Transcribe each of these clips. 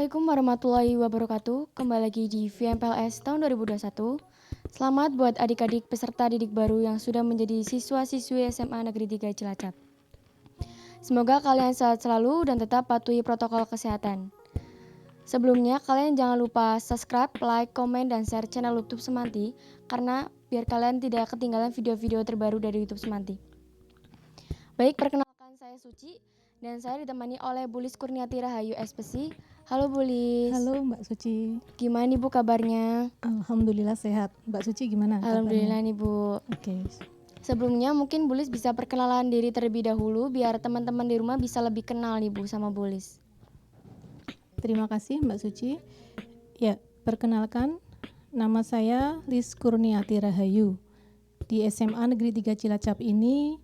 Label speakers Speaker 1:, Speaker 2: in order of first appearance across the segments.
Speaker 1: Assalamualaikum warahmatullahi wabarakatuh. Kembali lagi di VMPLS tahun 2021. Selamat buat adik-adik peserta didik baru yang sudah menjadi siswa-siswi SMA Negeri 3 Cilacap. Semoga kalian sehat selalu dan tetap patuhi protokol kesehatan. Sebelumnya, kalian jangan lupa subscribe, like, komen, dan share channel YouTube Semanti karena biar kalian tidak ketinggalan video-video terbaru dari YouTube Semanti. Baik, perkenalkan saya Suci dan saya ditemani oleh Bulis Kurniati Rahayu SPSI. Halo Bulis.
Speaker 2: Halo Mbak Suci.
Speaker 1: Gimana nih Bu kabarnya?
Speaker 2: Alhamdulillah sehat. Mbak Suci gimana?
Speaker 1: Alhamdulillah nih Bu.
Speaker 2: Oke.
Speaker 1: Sebelumnya mungkin Bulis bisa perkenalan diri terlebih dahulu biar teman-teman di rumah bisa lebih kenal nih Bu sama Bulis.
Speaker 2: Terima kasih Mbak Suci. Ya, perkenalkan nama saya Lis Kurniati Rahayu. Di SMA Negeri 3 Cilacap ini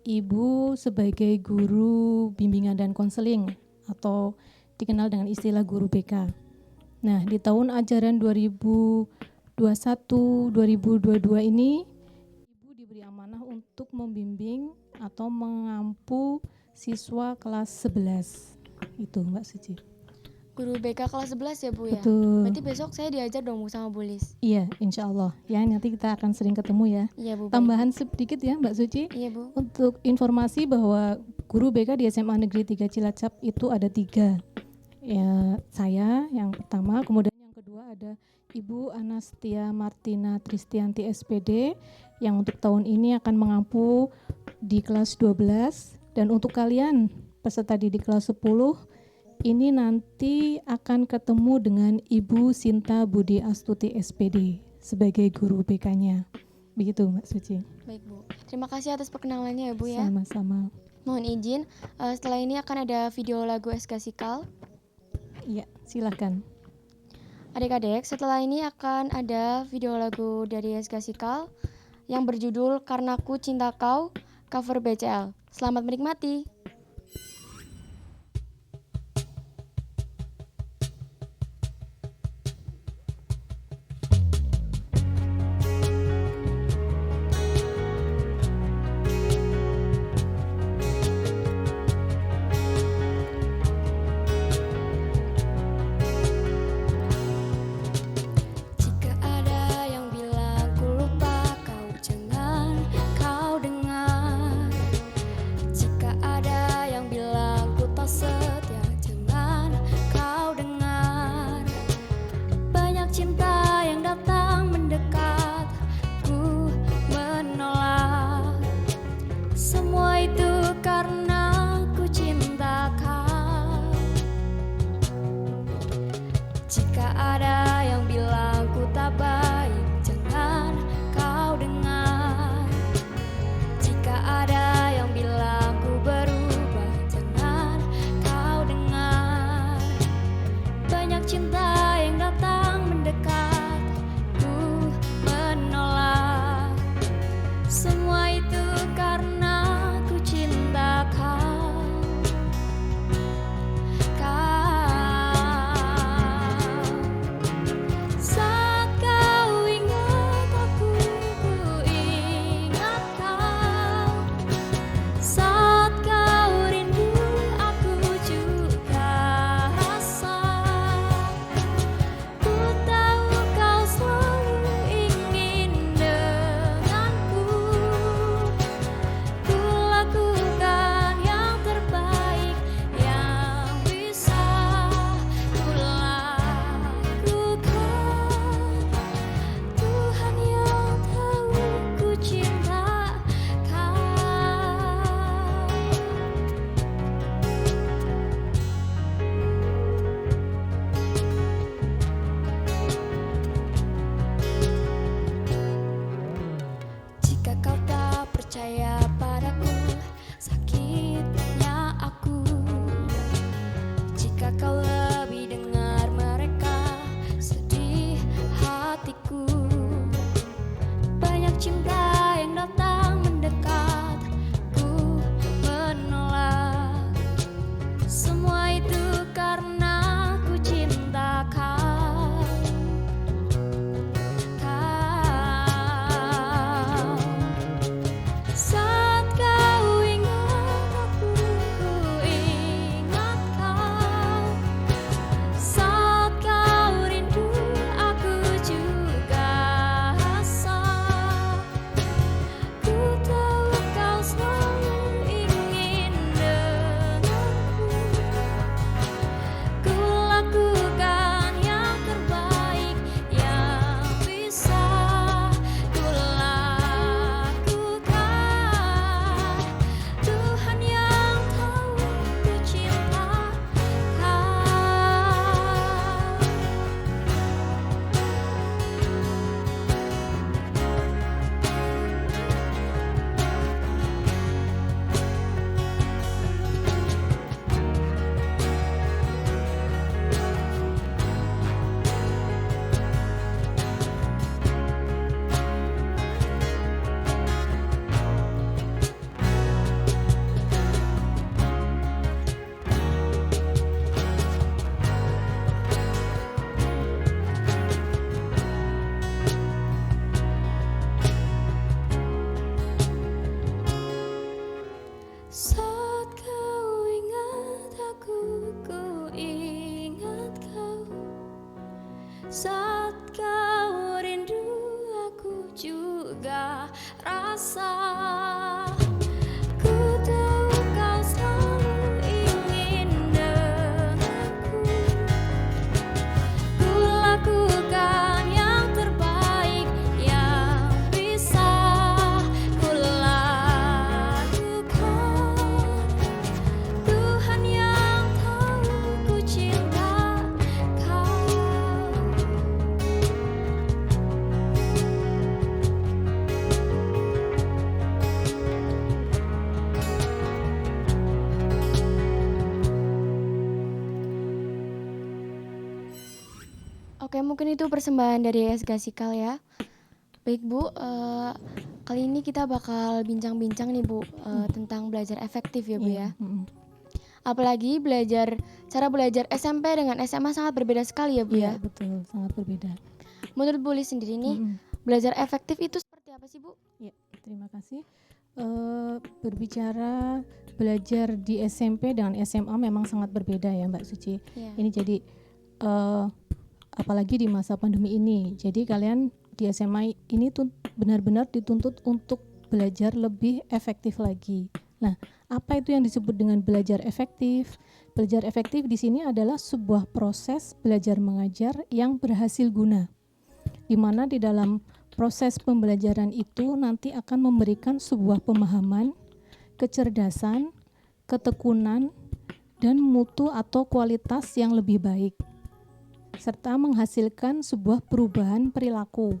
Speaker 2: Ibu sebagai guru bimbingan dan konseling atau dikenal dengan istilah guru BK. Nah, di tahun ajaran 2021-2022 ini Ibu diberi amanah untuk membimbing atau mengampu siswa kelas 11. Itu Mbak Suci.
Speaker 1: Guru BK kelas 11 ya Bu ya?
Speaker 2: Betul.
Speaker 1: Berarti besok saya diajar dong Bu sama Bulis.
Speaker 2: Iya, insya Allah. Ya, nanti kita akan sering ketemu ya.
Speaker 1: Iya Bu.
Speaker 2: Tambahan sedikit ya Mbak Suci.
Speaker 1: Iya Bu.
Speaker 2: Untuk informasi bahwa guru BK di SMA Negeri 3 Cilacap itu ada 3. Ya, saya yang pertama, kemudian yang kedua ada Ibu Anastia Martina Tristianti SPD yang untuk tahun ini akan mengampu di kelas 12, dan untuk kalian peserta didik kelas 10 ini nanti akan ketemu dengan Ibu Sinta Budi Astuti SPD sebagai guru BK-nya. Begitu Mbak Suci.
Speaker 1: Baik Bu. Terima kasih atas perkenalannya ya Bu ya.
Speaker 2: Sama-sama.
Speaker 1: Mohon izin, setelah ini akan ada video lagu SK Sikal.
Speaker 2: Iya, silakan.
Speaker 1: Adik-adik, setelah ini akan ada video lagu dari SK Sikal yang berjudul Karenaku Cinta Kau, cover BCL. Selamat menikmati.
Speaker 3: rasa. Ku tahu kau selalu ingin denganku. Ku lakukan yang terbaik yang bisa ku lakukan. Tuhan yang tahu ku cinta kau.
Speaker 1: Oke, mungkin itu persembahan dari SK Sikal ya. Baik Bu, kali ini kita bakal bincang-bincang nih Bu tentang belajar efektif ya Bu ya. Apalagi cara belajar SMP dengan SMA sangat berbeda sekali ya Bu
Speaker 2: Iya,
Speaker 1: ya.
Speaker 2: betul, sangat berbeda.
Speaker 1: Menurut Bu Lis sendiri nih, belajar efektif itu seperti apa sih Bu?
Speaker 2: Ya, terima kasih. Berbicara belajar di SMP dengan SMA memang sangat berbeda ya Mbak Suci.
Speaker 1: Iya.
Speaker 2: Ini jadi apalagi di masa pandemi ini. Jadi kalian di SMA ini tuh benar-benar dituntut untuk belajar lebih efektif lagi. Nah, apa itu yang disebut dengan belajar efektif? Belajar efektif di sini adalah sebuah proses belajar mengajar yang berhasil guna. Di mana di dalam proses pembelajaran itu nanti akan memberikan sebuah pemahaman, kecerdasan, ketekunan, dan mutu atau kualitas yang lebih baik, serta menghasilkan sebuah perubahan perilaku.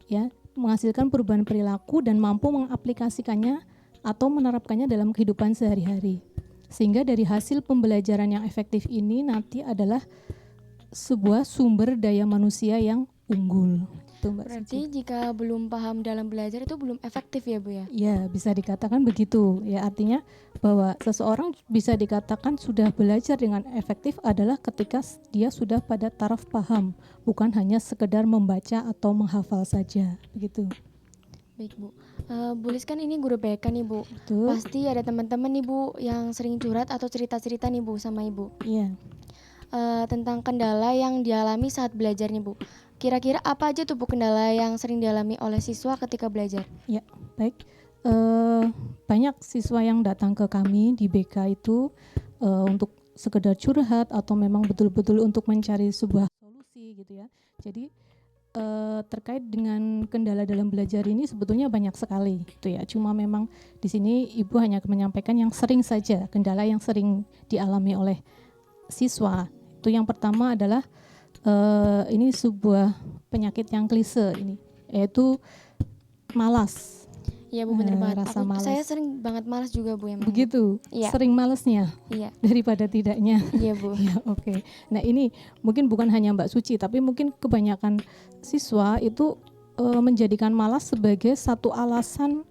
Speaker 2: Ya, menghasilkan perubahan perilaku dan mampu mengaplikasikannya atau menerapkannya dalam kehidupan sehari-hari. Sehingga dari hasil pembelajaran yang efektif ini nanti adalah sebuah sumber daya manusia yang unggul. Itu Mbak
Speaker 1: Berarti
Speaker 2: Suci.
Speaker 1: jika belum paham dalam belajar itu belum efektif ya Bu ya?
Speaker 2: Ya, bisa dikatakan begitu. Ya, artinya bahwa seseorang bisa dikatakan sudah belajar dengan efektif adalah ketika dia sudah pada taraf paham, bukan hanya sekedar membaca atau menghafal saja, begitu.
Speaker 1: Baik Bu, Bu Lis kan ini guru BK nih Bu.
Speaker 2: Betul.
Speaker 1: Pasti ada teman-teman nih Bu yang sering curhat atau cerita-cerita nih Bu sama Ibu
Speaker 2: Iya.
Speaker 1: tentang kendala yang dialami saat belajar nih Bu. Kira-kira apa aja tuh Bu kendala yang sering dialami oleh siswa ketika belajar?
Speaker 2: Ya, baik. Banyak siswa yang datang ke kami di BK itu untuk sekedar curhat atau memang betul-betul untuk mencari sebuah solusi gitu ya. Jadi terkait dengan kendala dalam belajar ini sebetulnya banyak sekali gitu ya. Cuma memang di sini Ibu hanya menyampaikan yang sering saja, kendala yang sering dialami oleh siswa. Itu yang pertama adalah ini sebuah penyakit yang klise ini, yaitu malas.
Speaker 1: Iya Bu, bener banget.
Speaker 2: Rasa malas.
Speaker 1: Saya sering banget malas juga Bu emang.
Speaker 2: Begitu,
Speaker 1: Iya.
Speaker 2: sering malesnya
Speaker 1: Iya,
Speaker 2: daripada tidaknya.
Speaker 1: iya Bu.
Speaker 2: Ya, oke. Nah, ini mungkin bukan hanya Mbak Suci, tapi mungkin kebanyakan siswa itu menjadikan malas sebagai satu alasan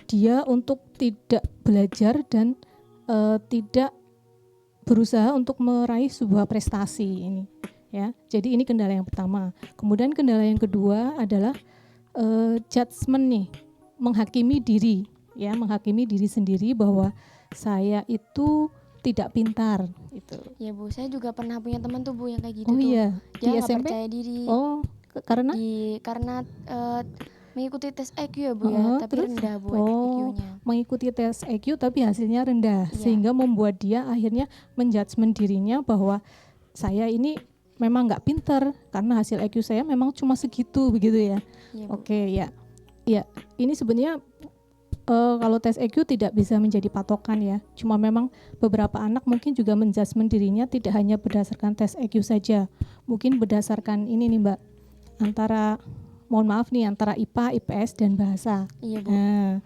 Speaker 2: dia untuk tidak belajar dan tidak berusaha untuk meraih sebuah prestasi ini. Ya, jadi ini kendala yang pertama. Kemudian kendala yang kedua adalah judgement nih, menghakimi diri, ya, menghakimi diri sendiri bahwa saya itu tidak pintar itu.
Speaker 1: Ya Bu, saya juga pernah punya teman tuh Bu yang kayak gitu
Speaker 2: Oh
Speaker 1: tuh.
Speaker 2: iya,
Speaker 1: Dia
Speaker 2: di
Speaker 1: nggak
Speaker 2: SMP?
Speaker 1: percaya diri.
Speaker 2: Oh, karena
Speaker 1: Karena mengikuti tes IQ ya Bu ya, tapi
Speaker 2: terus?
Speaker 1: rendah buat
Speaker 2: Oh,
Speaker 1: IQ-nya.
Speaker 2: mengikuti tes IQ tapi hasilnya rendah,
Speaker 1: Iya.
Speaker 2: sehingga membuat dia akhirnya menjudgement dirinya bahwa saya ini memang nggak pintar karena hasil IQ saya memang cuma segitu, begitu ya.
Speaker 1: Iya Bu.
Speaker 2: Oke, ya. Ya, ini sebenarnya kalau tes IQ tidak bisa menjadi patokan ya. Cuma memang beberapa anak mungkin juga menjudgement dirinya tidak hanya berdasarkan tes IQ saja. Mungkin berdasarkan ini nih Mbak, antara antara IPA, IPS dan bahasa.
Speaker 1: Iya Bu.
Speaker 2: Nah,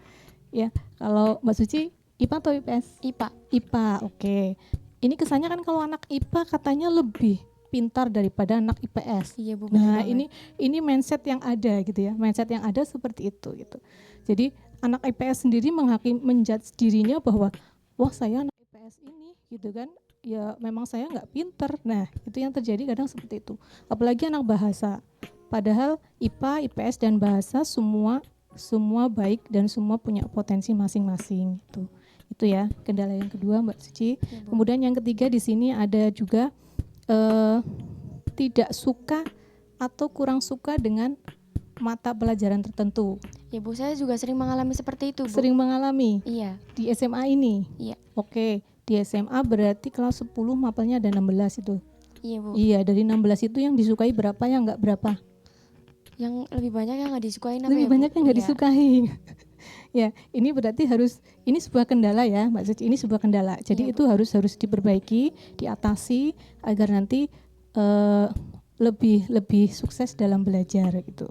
Speaker 2: ya, kalau Mbak Suci IPA atau IPS?
Speaker 1: IPA.
Speaker 2: IPA, oke. Ini kesannya kan kalau anak IPA katanya lebih pintar daripada anak IPS.
Speaker 1: Iya Bu, benar
Speaker 2: Nah,
Speaker 1: banget.
Speaker 2: ini mindset yang ada gitu ya. Mindset yang ada seperti itu gitu. Jadi anak IPS sendiri menjudge dirinya bahwa wah, saya anak IPS ini gitu kan. Ya memang saya nggak pintar. Nah, itu yang terjadi kadang seperti itu. Apalagi anak bahasa. Padahal IPA, IPS dan bahasa semua baik dan semua punya potensi masing-masing gitu. Itu ya kendala yang kedua Mbak Suci.
Speaker 1: Iya, Bu.
Speaker 2: Kemudian yang ketiga di sini ada juga tidak suka atau kurang suka dengan mata pelajaran tertentu.
Speaker 1: Ya Bu, saya juga sering mengalami seperti itu Bu.
Speaker 2: Sering mengalami
Speaker 1: Iya,
Speaker 2: di SMA ini.
Speaker 1: iya,
Speaker 2: Oke, di SMA berarti kelas 10 mapelnya ada 16 itu.
Speaker 1: iya Bu.
Speaker 2: Iya, dari 16 itu yang disukai berapa yang nggak berapa?
Speaker 1: Yang lebih banyak yang nggak disukain apa
Speaker 2: Lebih
Speaker 1: ya Bu?
Speaker 2: banyak yang nggak
Speaker 1: Iya,
Speaker 2: disukai. Ya, ini berarti ini sebuah kendala ya, Mbak Suci. Ini sebuah kendala. Jadi
Speaker 1: Iya,
Speaker 2: itu harus diperbaiki, diatasi agar nanti lebih sukses dalam belajar gitu.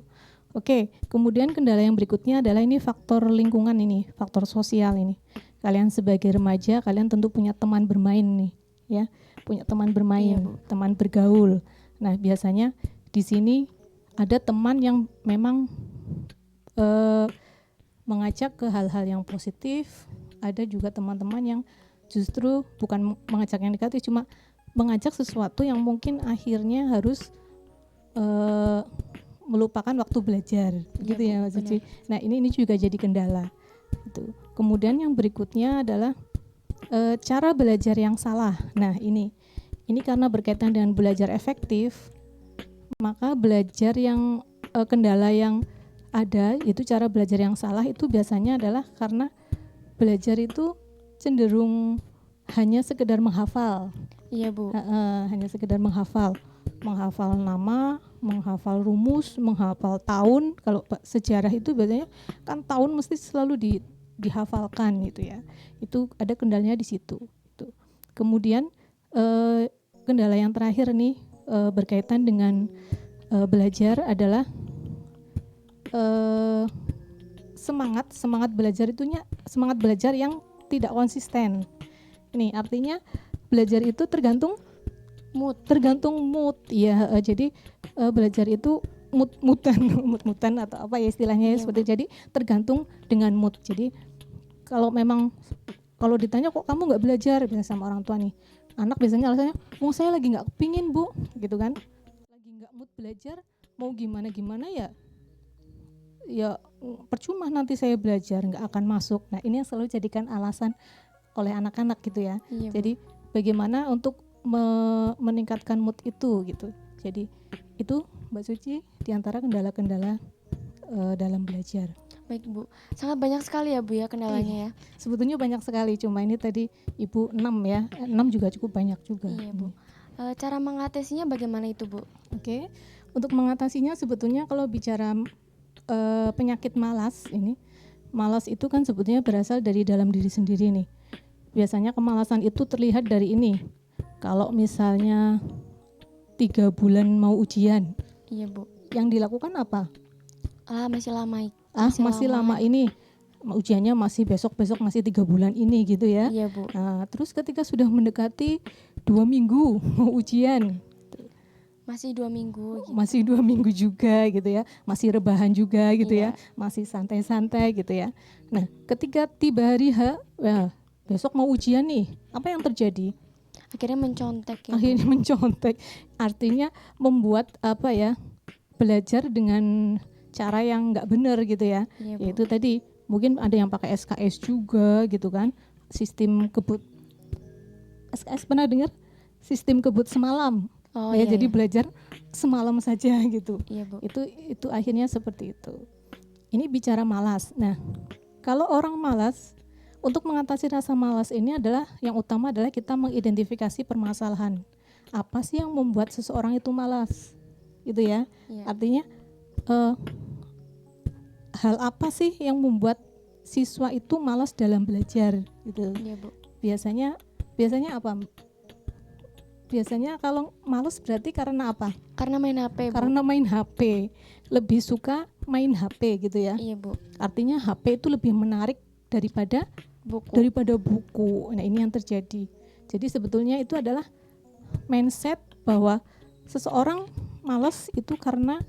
Speaker 2: Oke, kemudian kendala yang berikutnya adalah ini faktor lingkungan ini, faktor sosial ini. Kalian sebagai remaja, kalian tentu punya teman bermain nih, ya, punya teman bermain,
Speaker 1: Iya, Bu.
Speaker 2: teman bergaul. Nah, biasanya di sini ada teman yang memang mengajak ke hal-hal yang positif, ada juga teman-teman yang justru bukan mengajak yang negatif, cuma mengajak sesuatu yang mungkin akhirnya harus melupakan waktu belajar,
Speaker 1: Iya,
Speaker 2: gitu
Speaker 1: Bu,
Speaker 2: ya Mas Suci.
Speaker 1: benar.
Speaker 2: Nah ini juga jadi kendala. Gitu. Kemudian yang berikutnya adalah cara belajar yang salah. Nah ini karena berkaitan dengan belajar efektif, maka belajar yang kendala yang ada itu cara belajar yang salah itu biasanya adalah karena belajar itu cenderung hanya sekedar menghafal.
Speaker 1: Iya Bu.
Speaker 2: Hanya sekedar menghafal nama, menghafal rumus, menghafal tahun. Kalau sejarah itu biasanya kan tahun mesti selalu dihafalkan gitu ya. Itu ada kendalanya di situ. Gitu. Kemudian kendala yang terakhir nih berkaitan dengan belajar adalah semangat belajar yang tidak konsisten. Ini artinya belajar itu tergantung mood ya. Jadi belajar itu mood-moodan atau apa ya istilahnya ya, seperti jadi tergantung dengan mood. Jadi kalau ditanya kok kamu nggak belajar biasanya sama orang tua nih, anak biasanya alasannya saya lagi nggak kepingin Bu gitu kan, lagi nggak mood belajar, mau gimana ya percuma nanti saya belajar nggak akan masuk. Nah ini yang selalu jadikan alasan oleh anak-anak gitu ya.
Speaker 1: Iya, Bu.
Speaker 2: Jadi bagaimana untuk meningkatkan mood itu gitu. Jadi itu Mbak Suci diantara kendala-kendala dalam belajar.
Speaker 1: Baik Bu, sangat banyak sekali ya Bu ya kendalanya ya.
Speaker 2: Sebetulnya banyak sekali, cuma ini tadi Ibu 6 ya, 6 juga cukup banyak juga.
Speaker 1: Iya Bu. Cara mengatasinya bagaimana itu Bu?
Speaker 2: Oke, untuk mengatasinya sebetulnya kalau bicara penyakit malas ini, malas itu kan sebetulnya berasal dari dalam diri sendiri nih. Biasanya kemalasan itu terlihat dari ini. Kalau misalnya 3 bulan mau ujian,
Speaker 1: Iya Bu.
Speaker 2: yang dilakukan apa?
Speaker 1: Masih lama.
Speaker 2: Masih lama ini, ujiannya masih besok masih 3 bulan ini gitu ya.
Speaker 1: Iya Bu.
Speaker 2: Nah, terus ketika sudah mendekati 2 minggu mau ujian,
Speaker 1: Masih 2 minggu. Gitu.
Speaker 2: masih 2 minggu juga gitu ya, masih rebahan juga gitu
Speaker 1: Iya.
Speaker 2: ya, masih santai-santai gitu ya. Nah, ketika tiba hari H, besok mau ujian nih, apa yang terjadi?
Speaker 1: Akhirnya mencontek ya.
Speaker 2: Akhirnya mencontek, artinya membuat belajar dengan cara yang nggak benar gitu ya.
Speaker 1: Iya, Bu.
Speaker 2: Yaitu tadi mungkin ada yang pakai SKS juga gitu kan, sistem kebut. SKS pernah dengar? Sistem kebut semalam.
Speaker 1: Oh
Speaker 2: ya
Speaker 1: iya.
Speaker 2: jadi belajar semalam saja gitu.
Speaker 1: Iya Bu.
Speaker 2: Itu akhirnya seperti itu. Ini bicara malas. Nah, kalau orang malas, untuk mengatasi rasa malas ini yang utama adalah kita mengidentifikasi permasalahan. Apa sih yang membuat seseorang itu malas? Gitu ya.
Speaker 1: Iya.
Speaker 2: Artinya hal apa sih yang membuat siswa itu malas dalam belajar gitu.
Speaker 1: Iya Bu.
Speaker 2: Biasanya apa? Biasanya kalau malas berarti karena apa?
Speaker 1: Karena main HP Bu.
Speaker 2: Karena main HP. Lebih suka main HP gitu ya.
Speaker 1: Iya Bu.
Speaker 2: Artinya HP itu lebih menarik daripada buku. Nah, ini yang terjadi. Jadi sebetulnya itu adalah mindset bahwa seseorang malas itu karena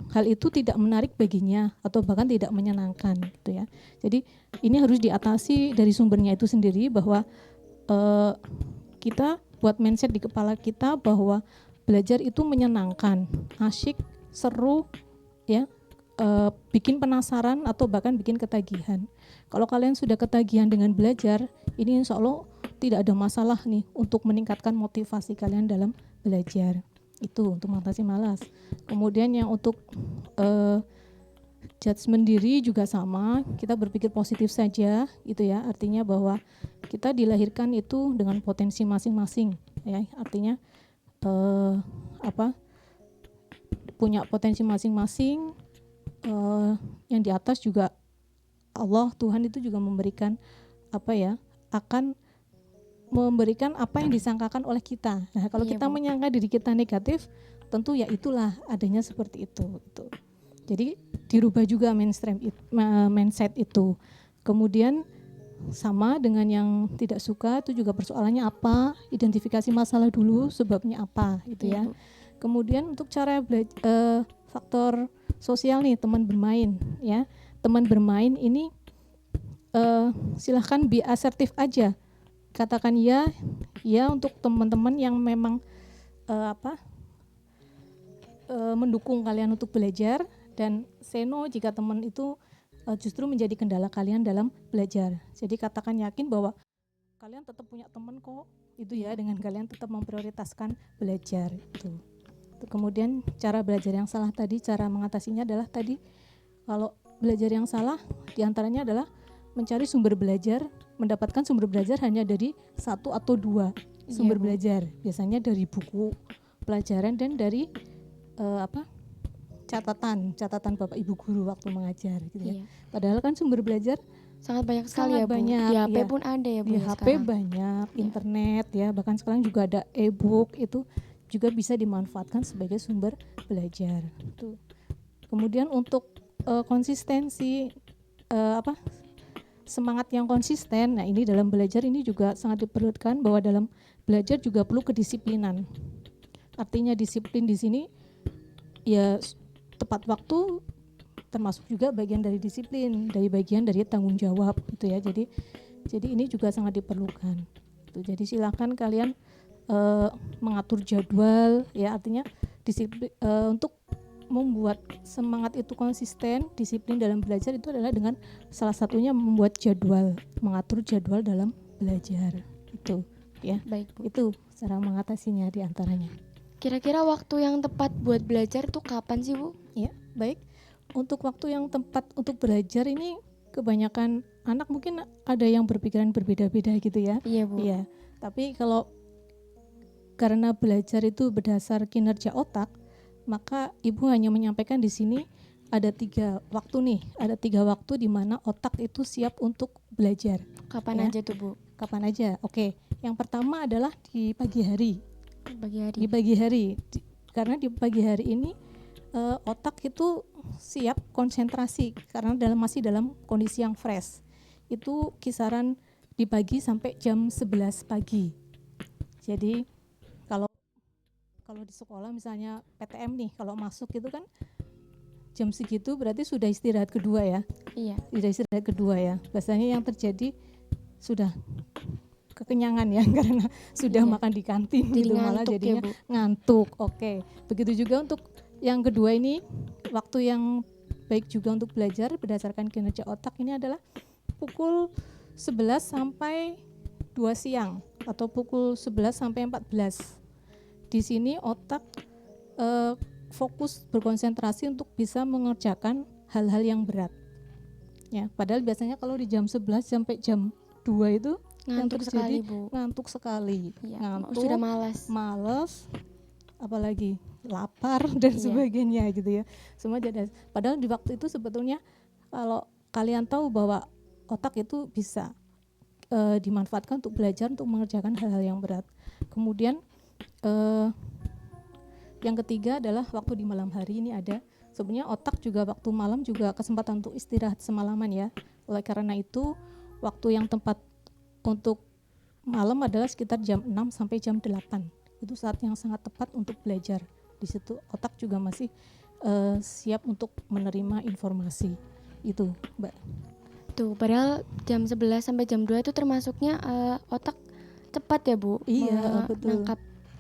Speaker 2: hal itu tidak menarik baginya atau bahkan tidak menyenangkan gitu ya. Jadi ini harus diatasi dari sumbernya itu sendiri, bahwa kita buat mindset di kepala kita bahwa belajar itu menyenangkan, asyik, seru ya, bikin penasaran atau bahkan bikin ketagihan. Kalau kalian sudah ketagihan dengan belajar, ini insya Allah tidak ada masalah nih untuk meningkatkan motivasi kalian dalam belajar. Itu untuk mengatasi malas. Kemudian yang untuk judgement diri juga sama, kita berpikir positif saja gitu ya. Artinya bahwa kita dilahirkan itu dengan potensi masing-masing ya. Artinya punya potensi masing-masing, yang di atas juga Allah Tuhan itu juga memberikan akan memberikan apa yang disangkakan oleh kita. Nah, kalau
Speaker 1: Iya,
Speaker 2: kita
Speaker 1: Bu.
Speaker 2: menyangka diri kita negatif, tentu ya itulah adanya seperti itu. Gitu. Jadi dirubah juga mindset itu. Kemudian sama dengan yang tidak suka itu juga persoalannya apa, identifikasi masalah dulu sebabnya apa gitu
Speaker 1: Iya,
Speaker 2: ya.
Speaker 1: Bu.
Speaker 2: Kemudian untuk cara faktor sosial nih, teman bermain ya. Teman bermain ini silahkan be asertif aja. Katakan ya untuk teman-teman yang memang mendukung kalian untuk belajar, dan say no jika teman itu justru menjadi kendala kalian dalam belajar. Jadi katakan yakin bahwa kalian tetap punya teman kok, itu ya, dengan kalian tetap memprioritaskan belajar itu. Kemudian cara belajar yang salah tadi, cara mengatasinya adalah tadi, kalau belajar yang salah diantaranya adalah mencari sumber belajar, mendapatkan sumber belajar hanya dari 1 atau 2 sumber
Speaker 1: Iya, Bu.
Speaker 2: belajar, biasanya dari buku pelajaran dan dari catatan Bapak Ibu guru waktu mengajar gitu ya.
Speaker 1: Iya.
Speaker 2: Padahal kan sumber belajar
Speaker 1: Sangat banyak sekali
Speaker 2: sangat
Speaker 1: ya, Bu.
Speaker 2: banyak,
Speaker 1: Di HP
Speaker 2: ya.
Speaker 1: pun ada ya, Bu,
Speaker 2: Di
Speaker 1: ya
Speaker 2: HP
Speaker 1: sekarang.
Speaker 2: banyak,
Speaker 1: Ya.
Speaker 2: internet ya, bahkan sekarang juga ada e-book, itu juga bisa dimanfaatkan sebagai sumber belajar. Tuh. Kemudian untuk konsistensi semangat yang konsisten. Nah, ini dalam belajar ini juga sangat diperlukan, bahwa dalam belajar juga perlu kedisiplinan. Artinya disiplin di sini ya tepat waktu, termasuk juga bagian dari disiplin, bagian dari tanggung jawab gitu ya. Jadi ini juga sangat diperlukan. Jadi silakan kalian mengatur jadwal ya, artinya disiplin untuk membuat semangat itu konsisten, disiplin dalam belajar itu adalah dengan salah satunya membuat jadwal, mengatur jadwal dalam belajar itu ya.
Speaker 1: Baik, Bu.
Speaker 2: Itu cara mengatasinya diantaranya.
Speaker 1: Kira-kira waktu yang tepat buat belajar tuh kapan sih, Bu?
Speaker 2: Ya, baik. Untuk waktu yang tepat untuk belajar ini kebanyakan anak mungkin ada yang berpikiran berbeda-beda gitu ya.
Speaker 1: Iya, Bu.
Speaker 2: Iya. Tapi kalau karena belajar itu berdasar kinerja otak, maka Ibu hanya menyampaikan di sini ada 3 waktu nih. Ada 3 waktu di mana otak itu siap untuk belajar.
Speaker 1: Kapan
Speaker 2: Ya.
Speaker 1: aja tuh, Bu?
Speaker 2: Kapan aja? Oke. Yang pertama adalah di pagi hari.
Speaker 1: Pagi hari.
Speaker 2: Di pagi hari. Karena di pagi hari ini otak itu siap konsentrasi karena masih dalam kondisi yang fresh. Itu kisaran di pagi sampai jam 11 pagi. Jadi kalau di sekolah misalnya PTM nih, kalau masuk itu kan jam segitu berarti sudah istirahat kedua ya.
Speaker 1: Iya.
Speaker 2: Sudah istirahat kedua ya. Biasanya yang terjadi sudah kekenyangan ya karena sudah
Speaker 1: Iya.
Speaker 2: makan di kantin
Speaker 1: Jadi
Speaker 2: gitu, malah
Speaker 1: ngantuk ya,
Speaker 2: jadinya
Speaker 1: Bu.
Speaker 2: ngantuk. Oke. Begitu juga untuk yang kedua ini, waktu yang baik juga untuk belajar berdasarkan kinerja otak ini adalah pukul 11 sampai 2 siang atau pukul 11 sampai 14. Di sini otak fokus berkonsentrasi untuk bisa mengerjakan hal-hal yang berat. Ya, padahal biasanya kalau di jam 11 sampai jam 2 itu yang
Speaker 1: Ngantuk sekali,
Speaker 2: terjadi
Speaker 1: Bu.
Speaker 2: ngantuk sekali.
Speaker 1: Iya.
Speaker 2: Ngantuk,
Speaker 1: Sudah malas.
Speaker 2: males, apalagi lapar dan
Speaker 1: Iya.
Speaker 2: sebagainya gitu ya. Semua jadi, padahal di waktu itu sebetulnya kalau kalian tahu bahwa otak itu bisa dimanfaatkan untuk belajar, untuk mengerjakan hal-hal yang berat. Kemudian yang ketiga adalah waktu di malam hari ini ada. Sebenarnya otak juga waktu malam juga kesempatan untuk istirahat semalaman ya. Oleh karena itu waktu yang tepat untuk malam adalah sekitar jam 6 sampai jam 8. Itu saat yang sangat tepat untuk belajar. Di situ otak juga masih siap untuk menerima informasi. Itu, Mbak.
Speaker 1: Tuh, padahal jam 11 sampai jam 2 itu termasuknya otak cepat ya, Bu.
Speaker 2: Iya, betul.
Speaker 1: Menangkap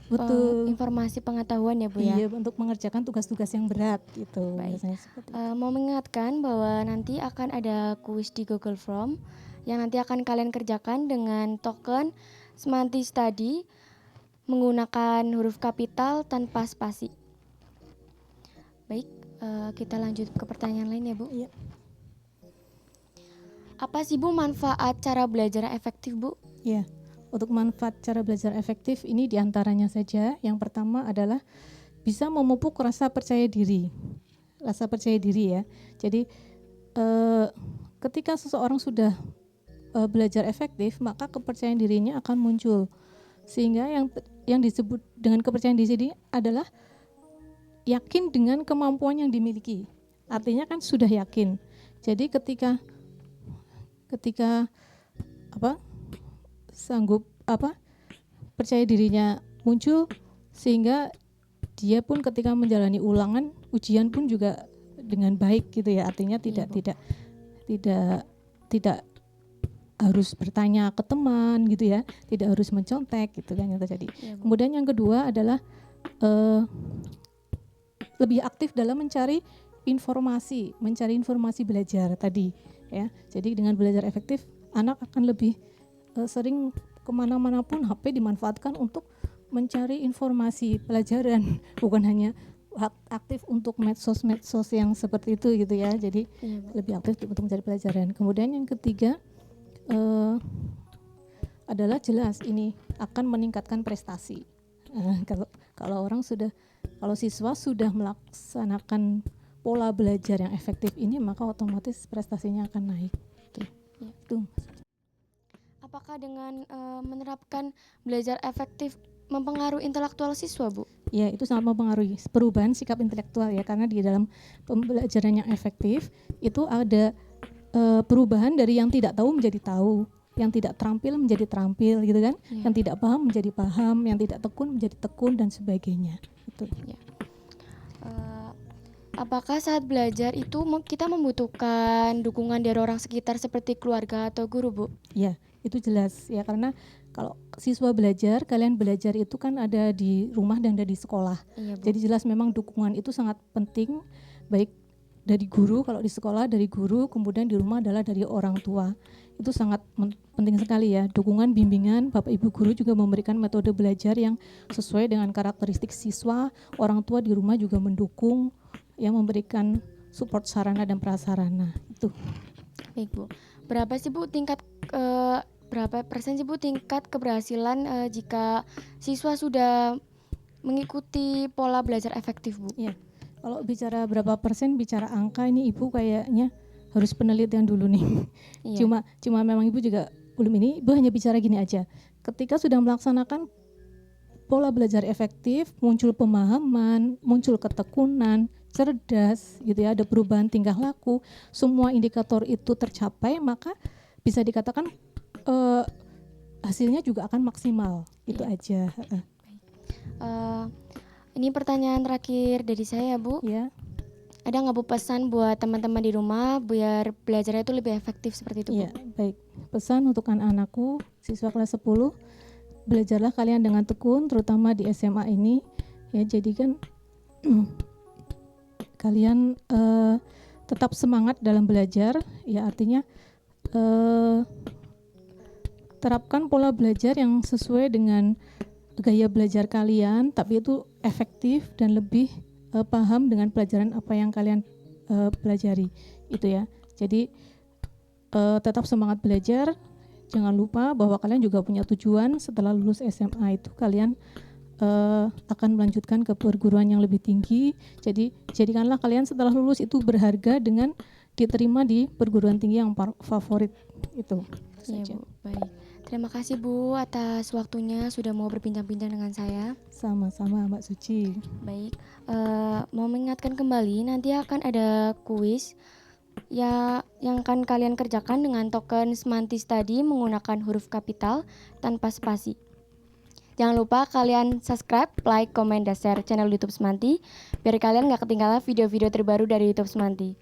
Speaker 2: Betul.
Speaker 1: informasi pengetahuan ya, Bu ya.
Speaker 2: Iya, untuk mengerjakan tugas-tugas yang berat gitu.
Speaker 1: Baik.
Speaker 2: Biasanya seperti itu.
Speaker 1: Mau mengingatkan bahwa nanti akan ada kuis di Google Form yang nanti akan kalian kerjakan dengan token Semanti Study. menggunakan huruf kapital tanpa spasi. Baik, kita lanjut ke pertanyaan lain ya Bu.
Speaker 2: Iya.
Speaker 1: Apa sih Bu manfaat cara belajar yang efektif Bu?
Speaker 2: Ya, untuk manfaat cara belajar efektif ini diantaranya saja. Yang pertama adalah bisa memupuk rasa percaya diri. Rasa percaya diri ya. Jadi ketika seseorang sudah belajar efektif, maka kepercayaan dirinya akan muncul. Sehingga yang disebut dengan kepercayaan diri ini adalah yakin dengan kemampuan yang dimiliki. Artinya kan sudah yakin. Jadi ketika percaya dirinya muncul, sehingga dia pun ketika menjalani ulangan ujian pun juga dengan baik gitu ya. Artinya tidak harus bertanya ke teman gitu ya, tidak harus mencontek gitu kan yang terjadi. Kemudian yang kedua adalah lebih aktif dalam mencari informasi belajar tadi ya. Jadi dengan belajar efektif, anak akan lebih sering kemana-mana pun HP dimanfaatkan untuk mencari informasi pelajaran, bukan hanya aktif untuk medsos yang seperti itu gitu ya. Jadi lebih aktif untuk mencari pelajaran. Kemudian yang ketiga adalah jelas ini akan meningkatkan prestasi. Kalau siswa sudah melaksanakan pola belajar yang efektif ini, maka otomatis prestasinya akan naik. Itu.
Speaker 1: Apakah dengan menerapkan belajar efektif mempengaruhi intelektual siswa, Bu?
Speaker 2: Ya, itu sangat mempengaruhi perubahan sikap intelektual ya, karena di dalam pembelajaran yang efektif itu ada perubahan dari yang tidak tahu menjadi tahu, yang tidak terampil menjadi terampil gitu kan, yang tidak paham menjadi paham, yang tidak tekun menjadi tekun dan sebagainya. Itu.
Speaker 1: Apakah saat belajar itu kita membutuhkan dukungan dari orang sekitar seperti keluarga atau guru, Bu?
Speaker 2: Ya, itu jelas ya, karena kalau siswa belajar, kalian belajar itu kan ada di rumah dan ada di sekolah.
Speaker 1: Iya, Bu.
Speaker 2: Jadi jelas memang dukungan itu sangat penting, baik dari guru, kalau di sekolah dari guru, kemudian di rumah adalah dari orang tua. Itu sangat penting sekali ya, dukungan, bimbingan. Bapak Ibu guru juga memberikan metode belajar yang sesuai dengan karakteristik siswa. Orang tua di rumah juga mendukung, yang memberikan support sarana dan prasarana. Itu.
Speaker 1: Baik, Bu. Berapa persen sih Bu tingkat keberhasilan jika siswa sudah mengikuti pola belajar efektif, Bu?
Speaker 2: Ya. Kalau bicara berapa persen, bicara angka ini Ibu kayaknya harus penelitian dulu nih.
Speaker 1: Iya.
Speaker 2: Cuma memang Ibu juga belum ini, Ibu hanya bicara gini aja. Ketika sudah melaksanakan pola belajar efektif, muncul pemahaman, muncul ketekunan, cerdas gitu ya, ada perubahan tingkah laku, semua indikator itu tercapai, maka bisa dikatakan hasilnya juga akan maksimal. Itu aja.
Speaker 1: Ini pertanyaan terakhir dari saya, Bu.
Speaker 2: Ya.
Speaker 1: Ada nggak Bu pesan buat teman-teman di rumah biar belajarnya itu lebih efektif seperti itu, Bu?
Speaker 2: Ya, baik. Pesan untuk anak-anakku, siswa kelas 10, belajarlah kalian dengan tekun, terutama di SMA ini. Ya, jadikan kalian tetap semangat dalam belajar. Ya, artinya terapkan pola belajar yang sesuai dengan gaya belajar kalian, tapi itu efektif dan lebih paham dengan pelajaran apa yang kalian pelajari. Itu ya. Jadi tetap semangat belajar. Jangan lupa bahwa kalian juga punya tujuan setelah lulus SMA itu kalian akan melanjutkan ke perguruan yang lebih tinggi. Jadi jadikanlah kalian setelah lulus itu berharga dengan diterima di perguruan tinggi yang favorit. Itu saja.
Speaker 1: Bu. Baik. Terima kasih Bu atas waktunya sudah mau berbincang-bincang dengan saya.
Speaker 2: Sama-sama Mbak Suci.
Speaker 1: Baik, mau mengingatkan kembali nanti akan ada kuis ya yang akan kalian kerjakan dengan token Semantis tadi menggunakan huruf kapital tanpa spasi. Jangan lupa kalian subscribe, like, komen, dan share channel YouTube Semanti biar kalian gak ketinggalan video-video terbaru dari YouTube Semanti.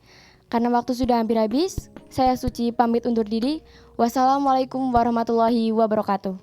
Speaker 1: Karena waktu sudah hampir habis, saya Suci pamit undur diri. Wassalamualaikum warahmatullahi wabarakatuh.